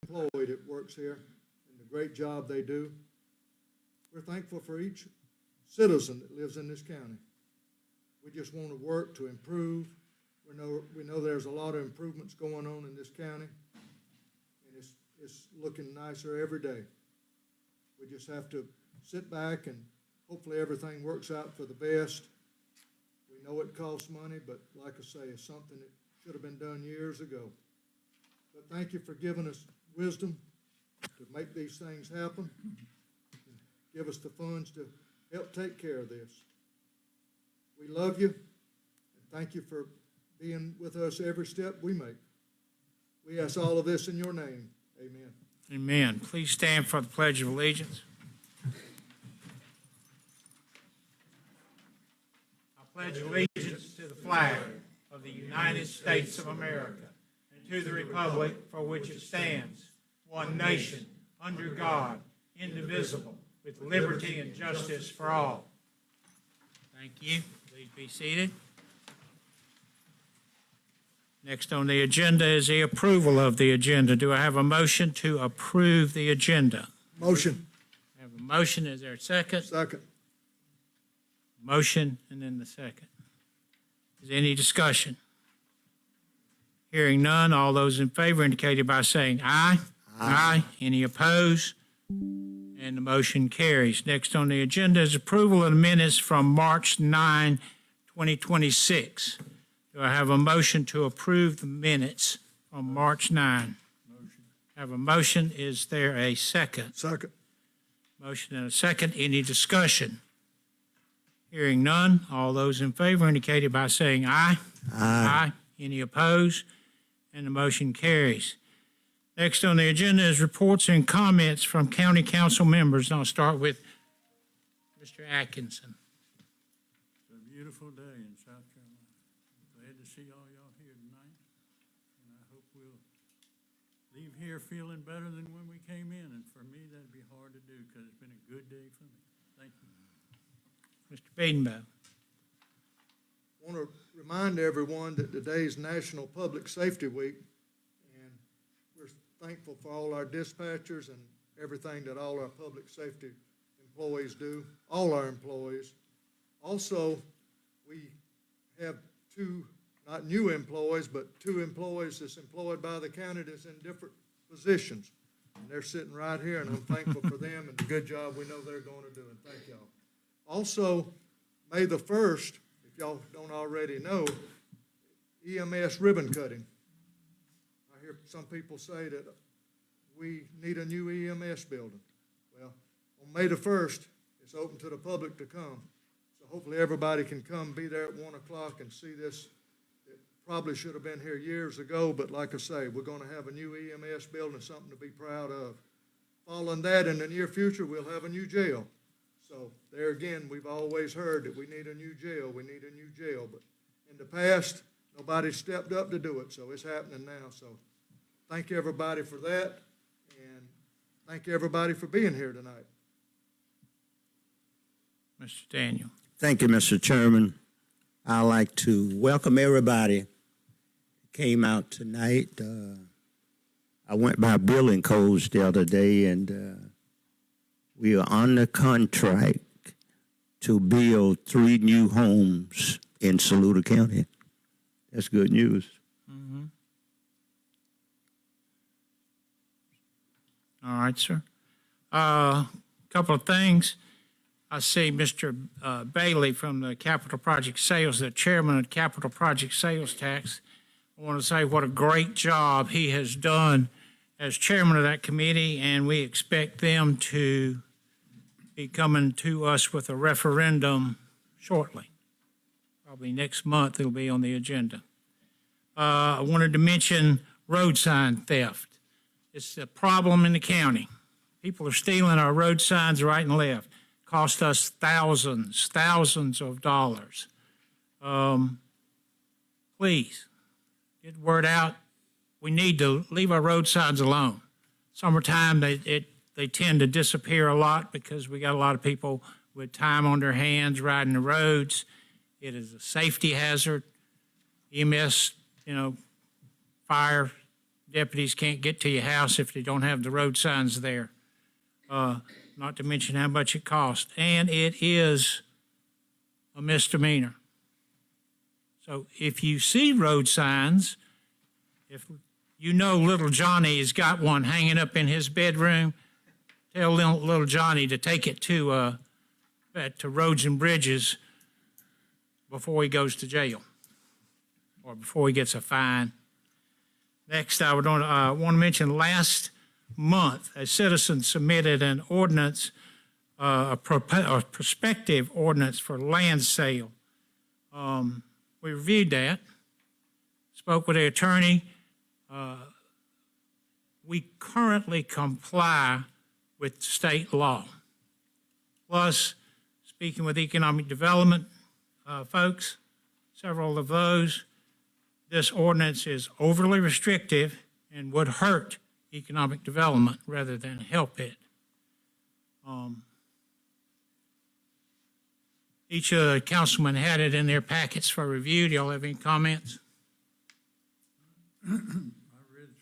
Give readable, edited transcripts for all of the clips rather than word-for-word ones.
employee that works here and the great job they do. We're thankful for each citizen that lives in this county. We just want to work to improve. We know there's a lot of improvements going on in this county, and it's looking nicer every day. We just have to sit back and hopefully everything works out for the best. We know it costs money, but like I say, it's something that should have been done years ago. But thank you for giving us wisdom to make these things happen. And give us the funds to help take care of this. We love you, and thank you for being with us every step we make. We ask all of this in your name. Amen. Amen. Please stand for the Pledge of Allegiance. I pledge allegiance to the flag of the United States of America and to the republic for which it stands, one nation, under God, indivisible, with liberty and justice for all. Thank you. Please be seated. Next on the agenda is the approval of the agenda. Do I have a motion to approve the agenda? Motion. I have a motion. Is there a second? Second. Motion and then the second. Is there any discussion? Hearing none, all those in favor indicated by saying aye. Aye. Any opposed? And the motion carries. Next on the agenda is approval of the minutes from March 9, 2026. Do I have a motion to approve the minutes from March 9? Motion. I have a motion. Is there a second? Second. Motion and a second. Any discussion? Hearing none, all those in favor indicated by saying aye. Aye. Any opposed? And the motion carries. Next on the agenda is reports and comments from county council members. And I'll start with Mr. Atkinson. It's a beautiful day in South Carolina. Glad to see all y'all here tonight, and I hope we'll leave here feeling better than when we came in. And for me, that'd be hard to do because it's been a good day for me. Thank you. Mr. Bedenbaugh. I want to remind everyone that today's National Public Safety Week, and we're thankful for all our dispatchers and everything that all our public safety employees do, all our employees. Also, we have two, not new employees, but two employees that's employed by the county that's in different positions. And they're sitting right here, and I'm thankful for them and the good job we know they're going to do, and thank y'all. Also, May the 1st, if y'all don't already know, EMS ribbon cutting. I hear some people say that we need a new EMS building. Well, on May the 1st, it's open to the public to come. So hopefully everybody can come, be there at 1 o'clock and see this. It probably should have been here years ago, but like I say, we're going to have a new EMS building, something to be proud of. Following that, in the near future, we'll have a new jail. So there again, we've always heard that we need a new jail, but in the past, nobody stepped up to do it, so it's happening now. So thank you, everybody, for that, and thank you, everybody, for being here tonight. Mr. Daniel. Thank you, Mr. Chairman. I'd like to welcome everybody who came out tonight. I went by building codes the other day, and we are under contract to build 3 new homes in Saluda County. That's good news. Mm-hmm. All right, sir. Couple of things. I see Mr. Bailey from the Capital Project Sales, the chairman of Capital Project Sales Tax. I want to say what a great job he has done as chairman of that committee, and we expect them to be coming to us with a referendum shortly. Probably next month it'll be on the agenda. I wanted to mention road sign theft. It's a problem in the county. People are stealing our road signs right and left. Cost us thousands of dollars. Please, get the word out. We need to leave our road signs alone. Summertime, they tend to disappear a lot because we got a lot of people with time on their hands riding the roads. It is a safety hazard. EMS, fire Deputies can't get to your house if they don't have the road signs there. Not to mention how much it costs. And it is a misdemeanor. So if you see road signs, if you know little Johnny has got one hanging up in his bedroom, tell little Johnny to take it to Roads and Bridges before he goes to jail or before he gets a fine. Next, I would want to mention last month, a citizen submitted an ordinance, a prospective ordinance for land sale. We reviewed that, spoke with the attorney. We currently comply with state law. Plus, speaking with economic development folks, several of those, this ordinance is overly restrictive and would hurt economic development rather than help it. Each councilman had it in their packets for review. Do y'all have any comments? I read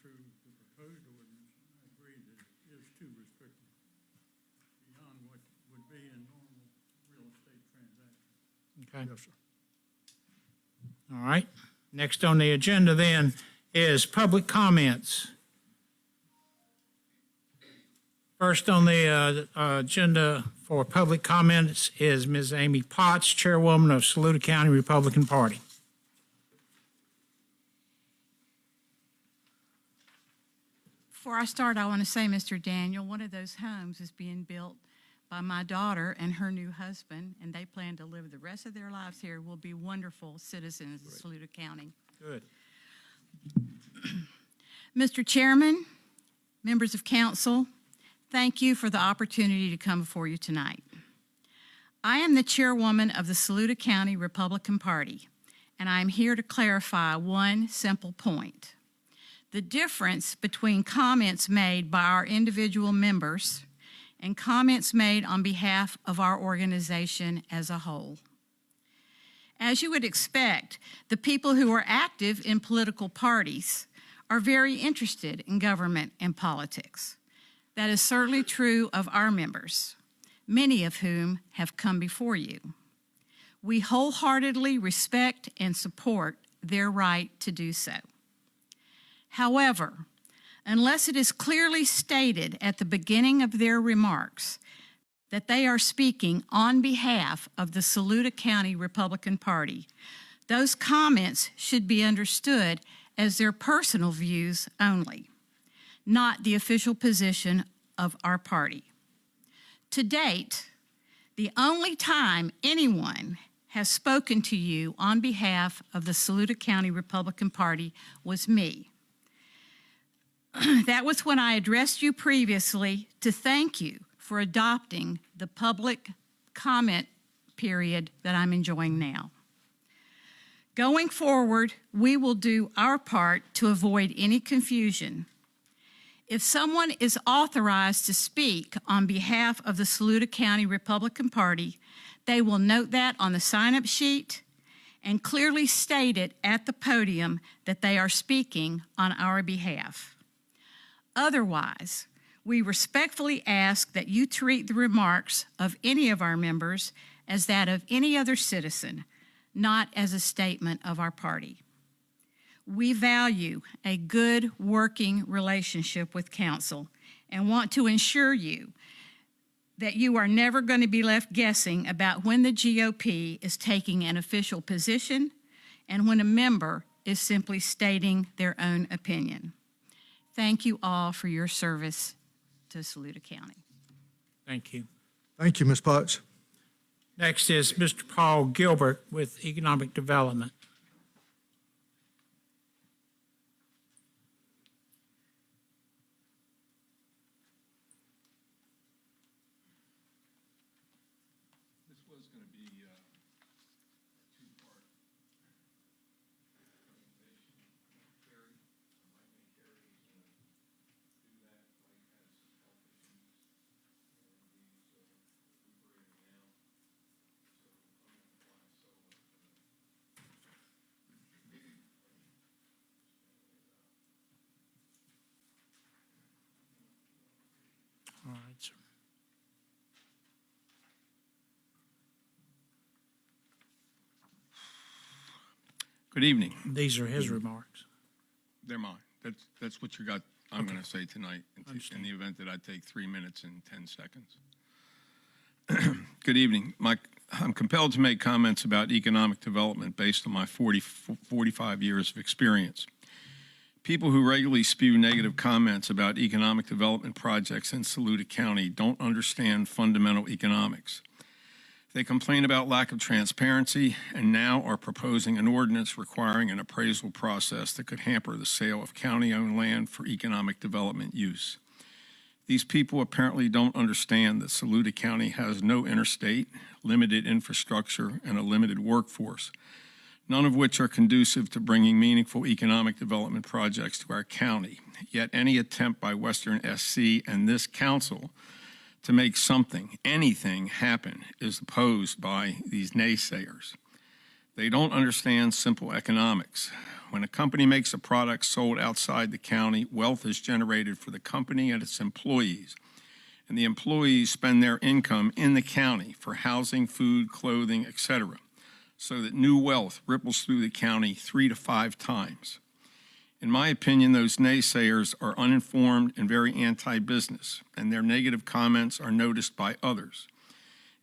through the proposed ordinance, and I agree that it is too restrictive beyond what would be a normal real estate transaction. Okay. Yes, sir. All right. Next on the agenda then is public comments. First on the agenda for public comments is Ms. Amy Potts, Chairwoman of Saluda County Republican Party. Before I start, I want to say, Mr. Daniel, one of those homes is being built by my daughter and her new husband, and they plan to live the rest of their lives here. Will be wonderful citizens of Saluda County. Good. Mr. Chairman, members of council, thank you for the opportunity to come before you tonight. I am the chairwoman of the Saluda County Republican Party, and I am here to clarify one simple point. The difference between comments made by our individual members and comments made on behalf of our organization as a whole. As you would expect, the people who are active in political parties are very interested in government and politics. That is certainly true of our members, many of whom have come before you. We wholeheartedly respect and support their right to do so. However, unless it is clearly stated at the beginning of their remarks that they are speaking on behalf of the Saluda County Republican Party, those comments should be understood as their personal views only, not the official position of our party. To date, the only time anyone has spoken to you on behalf of the Saluda County Republican Party was me. That was when I addressed you previously to thank you for adopting the public comment period that I'm enjoying now. Going forward, we will do our part to avoid any confusion. If someone is authorized to speak on behalf of the Saluda County Republican Party, they will note that on the sign-up sheet and clearly state it at the podium that they are speaking on our behalf. Otherwise, we respectfully ask that you treat the remarks of any of our members as that of any other citizen, not as a statement of our party. We value a good working relationship with council and want to ensure you that you are never going to be left guessing about when the GOP is taking an official position and when a member is simply stating their own opinion. Thank you all for your service to Saluda County. Thank you. Thank you, Ms. Potts. Next is Mr. Paul Gilbert with Economic Development. This was going to be a two-part presentation. Carrie, my name Carrie is going to do that. Mike has health issues, and he's recuperating now. So I'm going to fly solo tonight. Good evening. These are his remarks. They're mine. That's what you got, I'm going to say tonight, in the event that I take 3 minutes and 10 seconds. Good evening. I'm compelled to make comments about economic development based on my 45 years of experience. People who regularly spew negative comments about economic development projects in Saluda County don't understand fundamental economics. They complain about lack of transparency and now are proposing an ordinance requiring an appraisal process that could hamper the sale of county-owned land for economic development use. These people apparently don't understand that Saluda County has no interstate, limited infrastructure, and a limited workforce, none of which are conducive to bringing meaningful economic development projects to our county. Yet any attempt by Western SC and this council to make something, anything, happen is opposed by these naysayers. They don't understand simple economics. When a company makes a product sold outside the county, wealth is generated for the company and its employees, and the employees spend their income in the county for housing, food, clothing, etc., so that new wealth ripples through the county 3 to 5 times. In my opinion, those naysayers are uninformed and very anti-business, and their negative comments are noticed by others.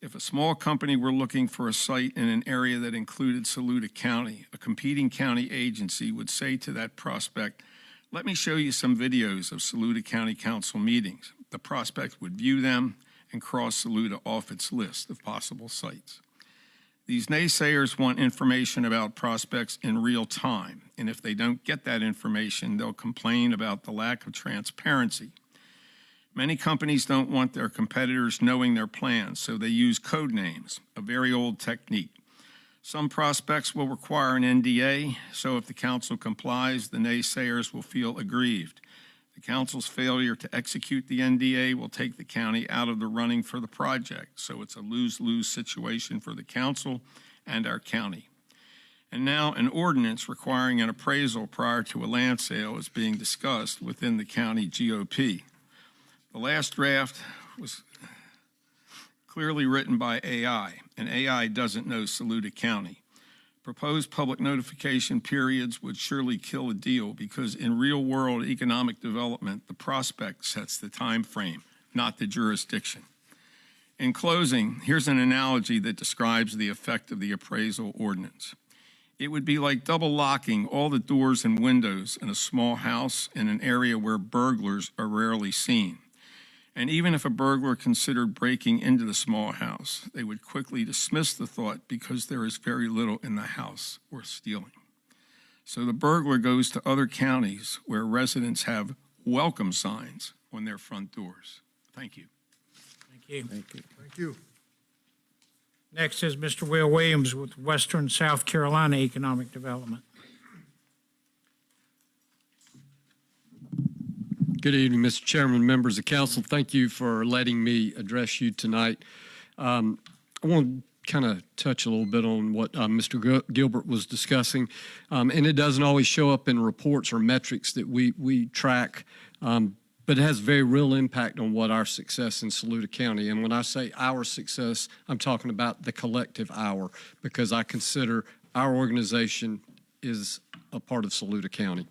If a small company were looking for a site in an area that included Saluda County, a competing county agency would say to that prospect, "Let me show you some videos of Saluda County Council meetings." The prospect would view them and cross Saluda off its list of possible sites. These naysayers want information about prospects in real time, and if they don't get that information, they'll complain about the lack of transparency. Many companies don't want their competitors knowing their plans, so they use code names, a very old technique. Some prospects will require an NDA, so if the council complies, the naysayers will feel aggrieved. The council's failure to execute the NDA will take the county out of the running for the project, so it's a lose-lose situation for the council and our county. And now an ordinance requiring an appraisal prior to a land sale is being discussed within the county GOP. The last draft was clearly written by AI, and AI doesn't know Saluda County. Proposed public notification periods would surely kill a deal because in real-world economic development, the prospect sets the time frame, not the jurisdiction. In closing, here's an analogy that describes the effect of the appraisal ordinance. It would be like double locking all the doors and windows in a small house in an area where burglars are rarely seen. And even if a burglar considered breaking into the small house, they would quickly dismiss the thought because there is very little in the house worth stealing. So the burglar goes to other counties where residents have welcome signs on their front doors. Thank you. Thank you. Thank you. Thank you. Next is Mr. Will Williams with Western South Carolina Economic Development. Good evening, Mr. Chairman, members of council. Thank you for letting me address you tonight. I want to kind of touch a little bit on what Mr. Gilbert was discussing, and it doesn't always show up in reports or metrics that we track, but it has very real impact on what our success in Saluda County. And when I say our success, I'm talking about the collective our, because I consider our organization is a part of Saluda County.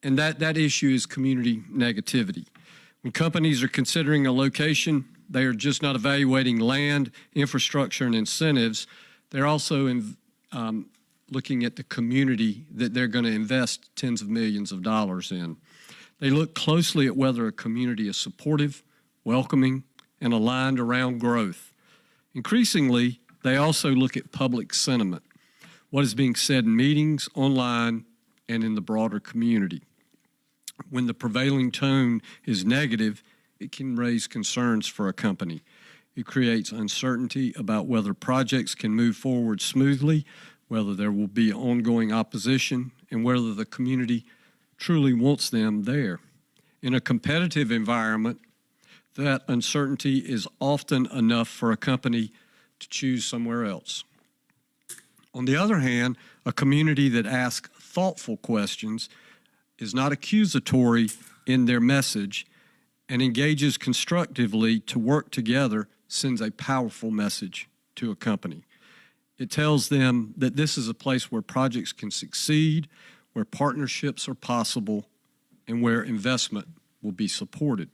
And that issue is community negativity. When companies are considering a location, they are just not evaluating land, infrastructure, and incentives. They're also looking at the community that they're going to invest tens of millions of dollars in. They look closely at whether a community is supportive, welcoming, and aligned around growth. Increasingly, they also look at public sentiment, what is being said in meetings, online, and in the broader community. When the prevailing tone is negative, it can raise concerns for a company. It creates uncertainty about whether projects can move forward smoothly, whether there will be ongoing opposition, and whether the community truly wants them there. In a competitive environment, that uncertainty is often enough for a company to choose somewhere else. On the other hand, a community that asks thoughtful questions, is not accusatory in their message, and engages constructively to work together sends a powerful message to a company. It tells them that this is a place where projects can succeed, where partnerships are possible, and where investment will be supported.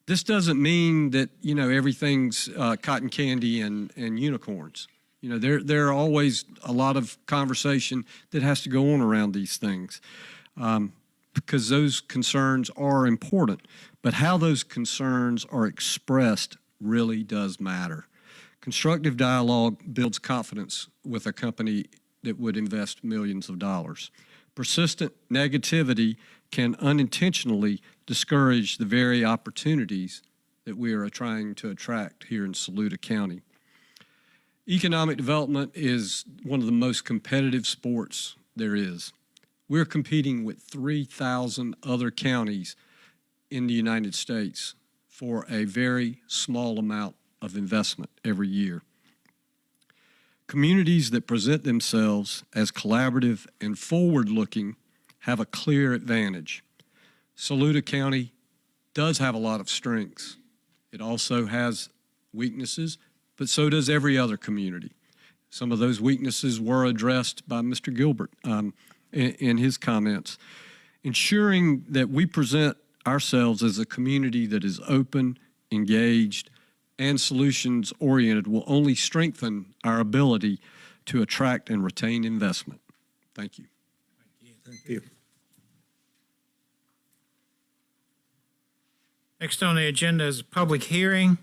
This doesn't mean that, everything's cotton candy and unicorns. There are always a lot of conversation that has to go on around these things because those concerns are important. But how those concerns are expressed really does matter. Constructive dialogue builds confidence with a company that would invest millions of dollars. Persistent negativity can unintentionally discourage the very opportunities that we are trying to attract here in Saluda County. Economic development is one of the most competitive sports there is. We're competing with 3,000 other counties in the United States for a very small amount of investment every year. Communities that present themselves as collaborative and forward-looking have a clear advantage. Saluda County does have a lot of strengths. It also has weaknesses, but so does every other community. Some of those weaknesses were addressed by Mr. Gilbert in his comments. Ensuring that we present ourselves as a community that is open, engaged, and solutions-oriented will only strengthen our ability to attract and retain investment. Thank you. Thank you. Next on the agenda is a public hearing.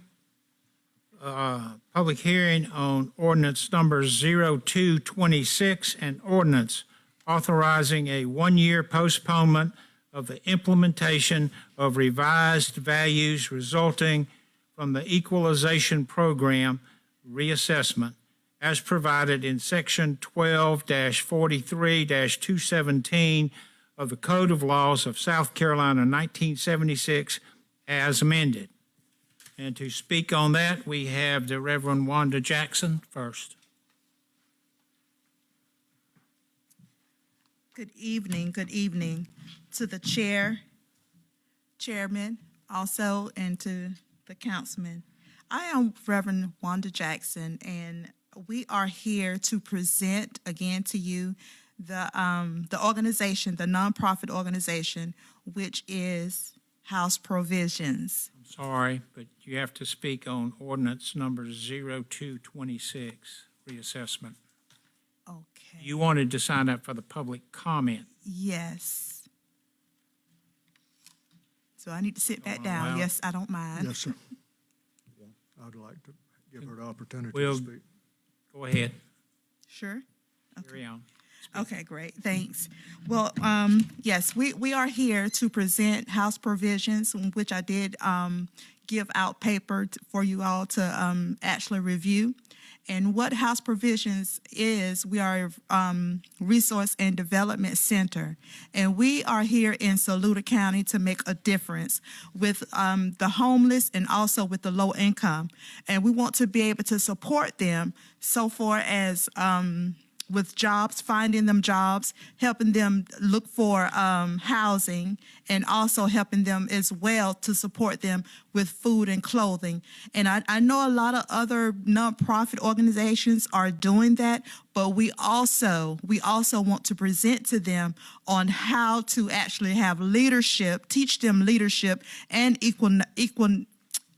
Public hearing on ordinance number 0226 and ordinance authorizing a one-year postponement of the implementation of revised values resulting from the equalization program reassessment as provided in section 12-43-217 of the Code of Laws of South Carolina 1976 as amended. And to speak on that, we have the Reverend Wanda Jackson first. Good evening to the chairman, also, and to the councilman. I am Reverend Wanda Jackson, and we are here to present again to you the organization, the nonprofit organization, which is House Provisions. I'm sorry, but you have to speak on ordinance number 0226, reassessment. Okay. You wanted to sign up for the public comment. Yes. So I need to sit back Oh, down. wow. Yes, I don't mind. Yes, sir. I'd like to give her the opportunity We'll- to speak. Go ahead, Sure. carry on. Okay, great, thanks. Well, yes, we are here to present House Provisions, which I did give out paper for you all to actually review. And what House Provisions is, we are a resource and development center. And we are here in Saluda County to make a difference with the homeless and also with the low income. And we want to be able to support them so far as with jobs, finding them jobs, helping them look for housing, and also helping them as well to support them with food and clothing. And I know a lot of other nonprofit organizations are doing that, but we also want to present to them on how to actually have leadership, teach them leadership and equal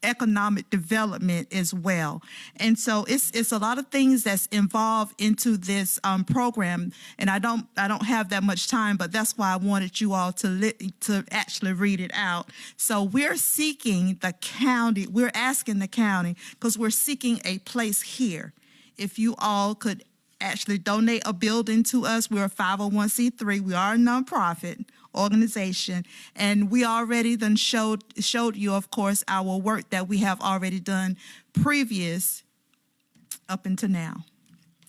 economic development as well. And so it's a lot of things that's involved into this program, and I don't have that much time, but that's why I wanted you all to actually read it out. So we're asking the county, because we're seeking a place here. If you all could actually donate a building to us. We're a 501c3. We are a nonprofit organization, and we already then showed you, of course, our work that we have already done previous up until now.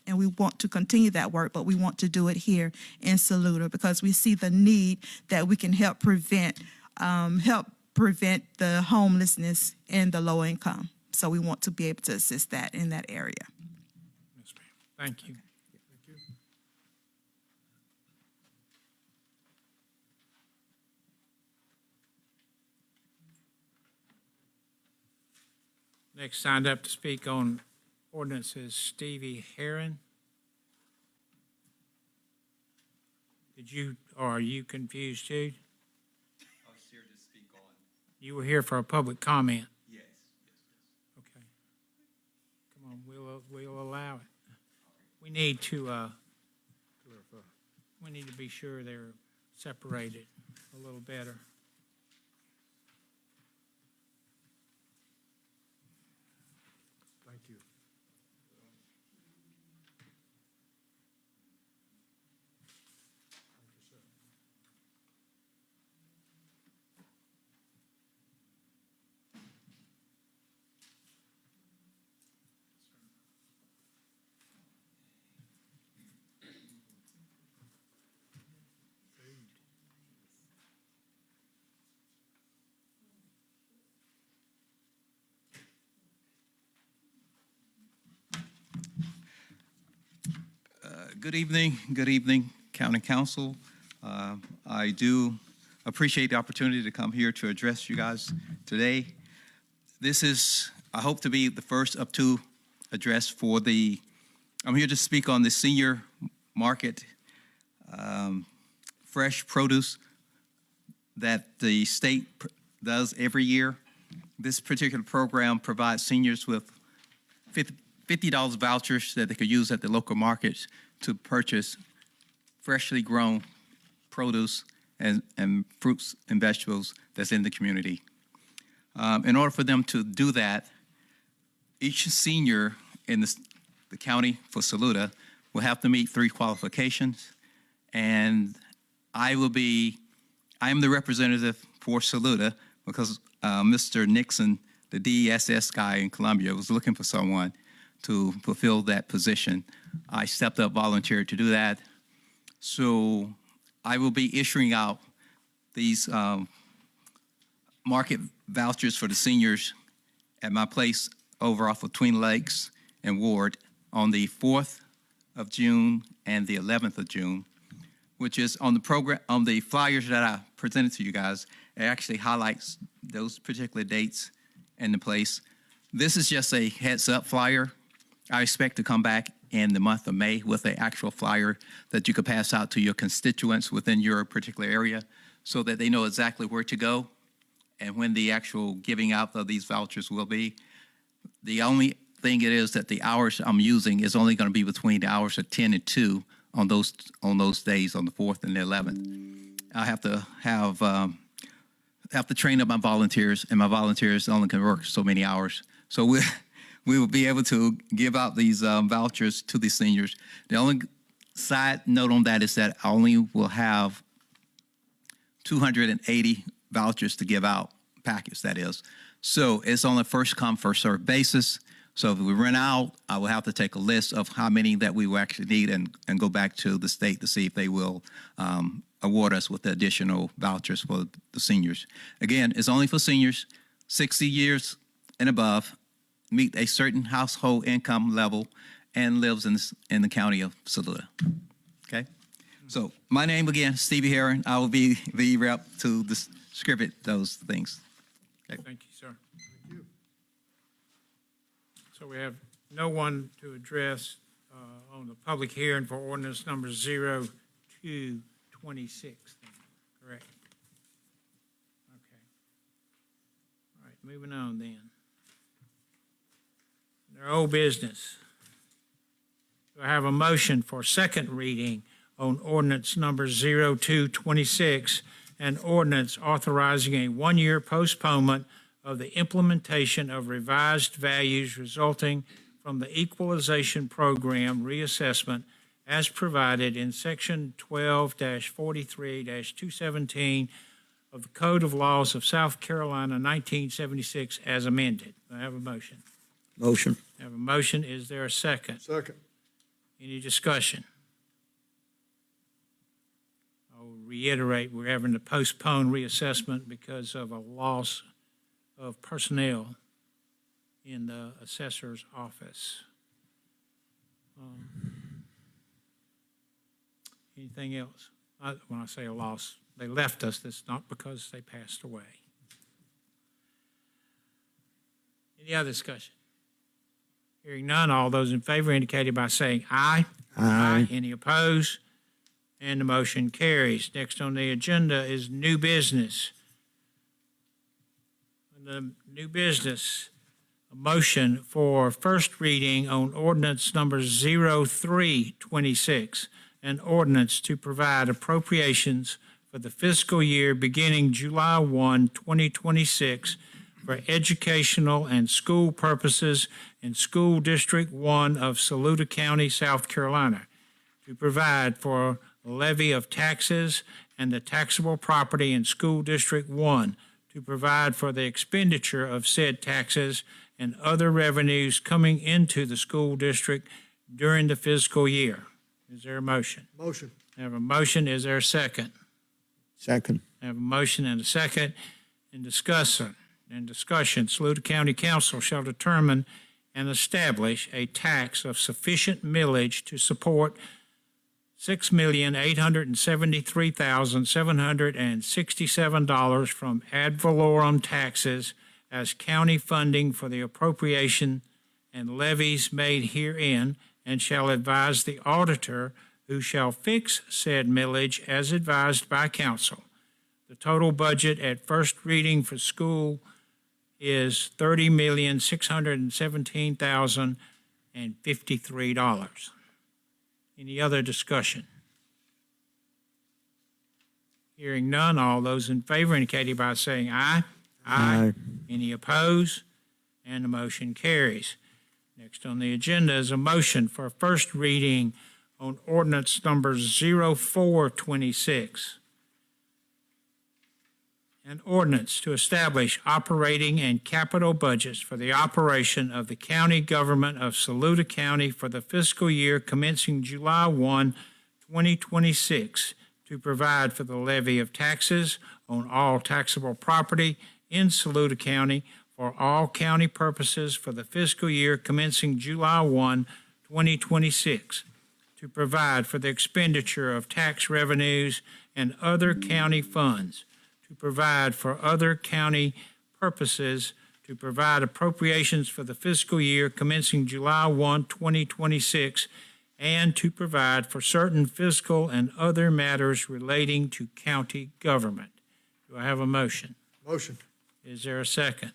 And we want to continue that work, but we want to do it here in Saluda because we see the need that we can help prevent the homelessness and the low income. So we want to be able to assist that in that area. Yes, ma'am. Thank you. Next signed up to speak on ordinance is Stevie Heron. Or are you confused too? I was here to speak on. You were here for a public comment. Yes. Okay. Come on, we'll allow it. We need to, we need to be sure they're separated a little better. Thank you. Good evening, County Council. I do appreciate the opportunity to come here to address you guys today. This is, I hope to be the first of two address for I'm here to speak on the senior market fresh produce that the state does every year. This particular program provides seniors with $50 vouchers that they could use at the local markets to purchase freshly grown produce and fruits and vegetables that's in the community. In order for them to do that, each senior in the county for Saluda will have to meet 3 qualifications, and I am the representative for Saluda because Mr. Nixon, the DESS guy in Columbia, was looking for someone to fulfill that position. I stepped up, volunteered to do that. So I will be issuing out these market vouchers for the seniors at my place over off of Twin Lakes and Ward on the 4th of June and the 11th of June, which is on the program, on the flyers that I presented to you guys. It actually highlights those particular dates and the place. This is just a heads up flyer. I expect to come back in the month of May with an actual flyer that you could pass out to your constituents within your particular area so that they know exactly where to go and when the actual giving out of these vouchers will be. The only thing it is that the hours I'm using is only going to be between the hours of 10 and 2 on those days, on the 4th and the 11th. I have to train up my volunteers, and my volunteers only can work so many hours. So we will be able to give out these vouchers to the seniors. The only side note on that is that I only will have 280 vouchers to give out, packets that is. So it's on a first come, first served basis. So if we run out, I will have to take a list of how many that we will actually need and go back to the state to see if they will award us with the additional vouchers for the seniors. Again, it's only for seniors, 60 years and above, meet a certain household income level, and lives in the county of Saluda. Okay? So my name again, Stevie Heron. I will be the rep to distribute those things. Okay. Thank you, sir. Thank you. So we have no one to address on the public hearing for ordinance number 0226, correct? Okay. All right, moving on then. Their old business. Do I have a motion for second reading on ordinance number 0226, an ordinance authorizing a one-year postponement of the implementation of revised values resulting from the equalization program reassessment as provided in section 12-43-217 of the Code of Laws of South Carolina, 1976, as amended? Do I have a motion? Motion. I have a motion. Is there a second? Second. Any discussion? I'll reiterate, we're having to postpone reassessment because of a loss of personnel in the assessor's office. Anything else? When I say a loss, they left us. That's not because they passed away. Any other discussion? Hearing none, all those in favor indicated by saying aye. Aye. Any opposed? And the motion carries. Next on the agenda is new business. The new business, a motion for first reading on ordinance number 0326, an ordinance to provide appropriations for the fiscal year beginning July 1, 2026 for educational and school purposes in School District 1 of Saluda County, South Carolina, to provide for levy of taxes and the taxable property in School District 1, to provide for the expenditure of said taxes and other revenues coming into the school district during the fiscal year. Is there a motion? Motion. I have a motion. Is there a second? Second. I have a motion and a second. In discussion, Saluda County Council shall determine and establish a tax of sufficient millage to support $6,873,767 from ad valorem taxes as county funding for the appropriation and levies made herein, and shall advise the auditor, who shall fix said millage as advised by council. The total budget at first reading for school is $30,617,053. Any other discussion? Hearing none, all those in favor indicated by saying aye. Aye. Any opposed? And the motion carries. Next on the agenda is a motion for first reading on ordinance number 0426. An ordinance to establish operating and capital budgets for the operation of the county government of Saluda County for the fiscal year commencing July 1, 2026, to provide for the levy of taxes on all taxable property in Saluda County for all county purposes for the fiscal year commencing July 1, 2026, to provide for the expenditure of tax revenues and other county funds, to provide for other county purposes, to provide appropriations for the fiscal year commencing July 1, 2026, and to provide for certain fiscal and other matters relating to county government. Do I have a motion? Motion. Is there a second?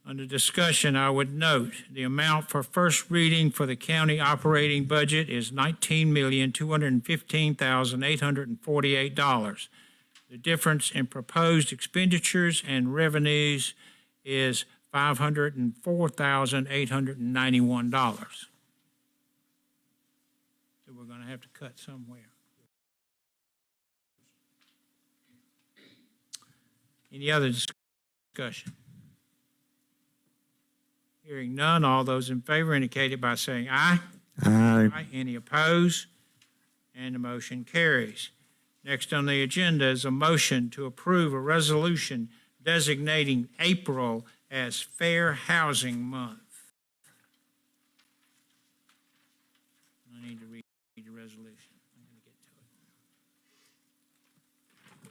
Under discussion, I would note the amount for first reading for the county operating budget is $19,215,848. The difference in proposed expenditures and revenues is $504,891. So we're going to have to cut somewhere. Any other discussion? Hearing none, all those in favor indicate it by saying aye. Aye. Any opposed? And the motion carries. Next on the agenda is a motion to approve a resolution designating April as Fair Housing Month. I need to read the resolution. I'm going to get to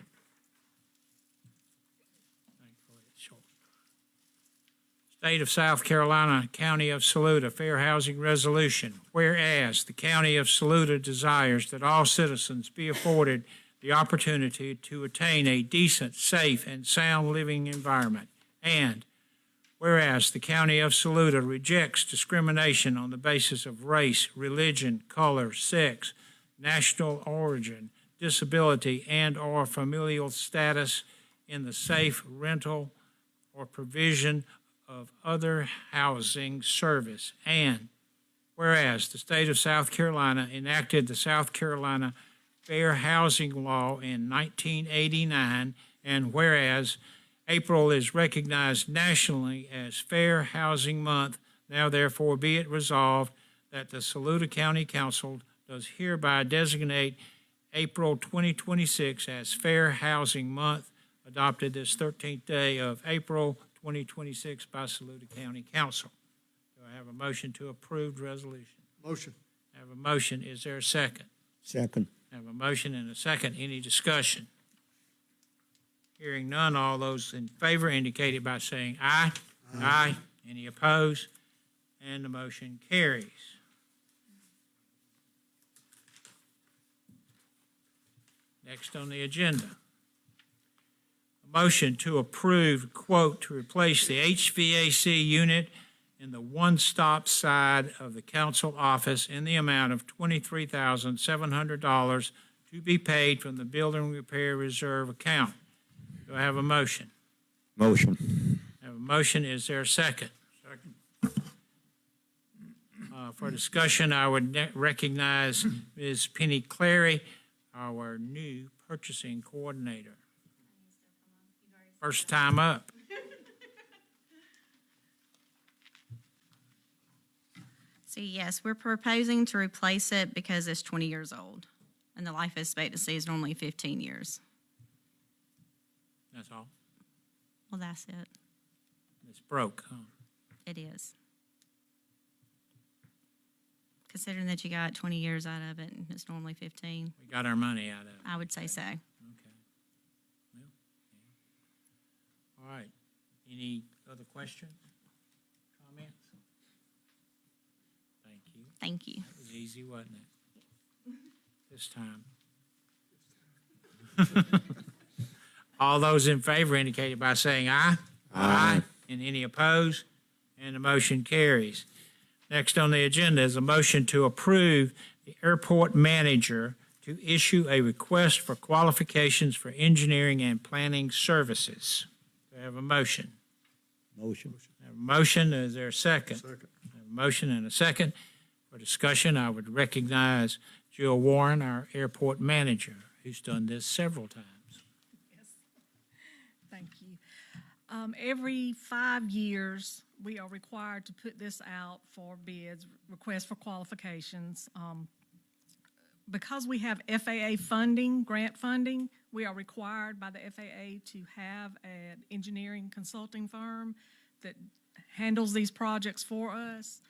it. Thankfully, it's short. State of South Carolina, County of Saluda, Fair Housing Resolution. Whereas the County of Saluda desires that all citizens be afforded the opportunity to attain a decent, safe, and sound living environment. And whereas the County of Saluda rejects discrimination on the basis of race, religion, color, sex, national origin, disability, and/or familial status in the safe rental or provision of other housing service. And whereas the state of South Carolina enacted the South Carolina Fair Housing Law in 1989, and whereas April is recognized nationally as Fair Housing Month, now therefore be it resolved that the Saluda County Council does hereby designate April 2026 as Fair Housing Month, adopted this 13th day of April 2026 by Saluda County Council. Do I have a motion to approve the resolution? Motion. I have a motion. Is there a second? Second. I have a motion and a second. Any discussion? Hearing none, all those in favor indicate it by saying aye. Aye. Any opposed? and the motion carries. Next on the agenda, a motion to approve quote to replace the HVAC unit in the one-stop side of the council office in the amount of $23,700 to be paid from the building repair reserve account. Do I have a motion? Motion. I have a motion. Is there a second? Second. For discussion, I would recognize Ms. Penny Clary, our new purchasing coordinator. First time up. So yes, we're proposing to replace it because it's 20 years old, and the life expectancy is normally 15 years. That's all. Well, that's it. It's broke, huh? It is. Considering that you got 20 years out of it, and it's normally 15, We got our money out of it. I would say so. Okay. Well, yeah. All right. Any other questions, comments? Thank you. Thank you. That was easy, wasn't it? This time. All those in favor indicate by saying aye. Aye. And any opposed? And the motion carries. Next on the agenda is a motion to approve the airport manager to issue a request for qualifications for engineering and planning services. Do I have a motion? Motion. I have a motion. Is there a second? Second. I have a motion and a second. For discussion, I would recognize Jill Warren, our airport manager, who's done this several times. Thank you. Every 5 years, we are required to put this out for bids, requests for qualifications. Because we have FAA funding, grant funding, we are required by the FAA to have an engineering consulting firm that handles these projects for us.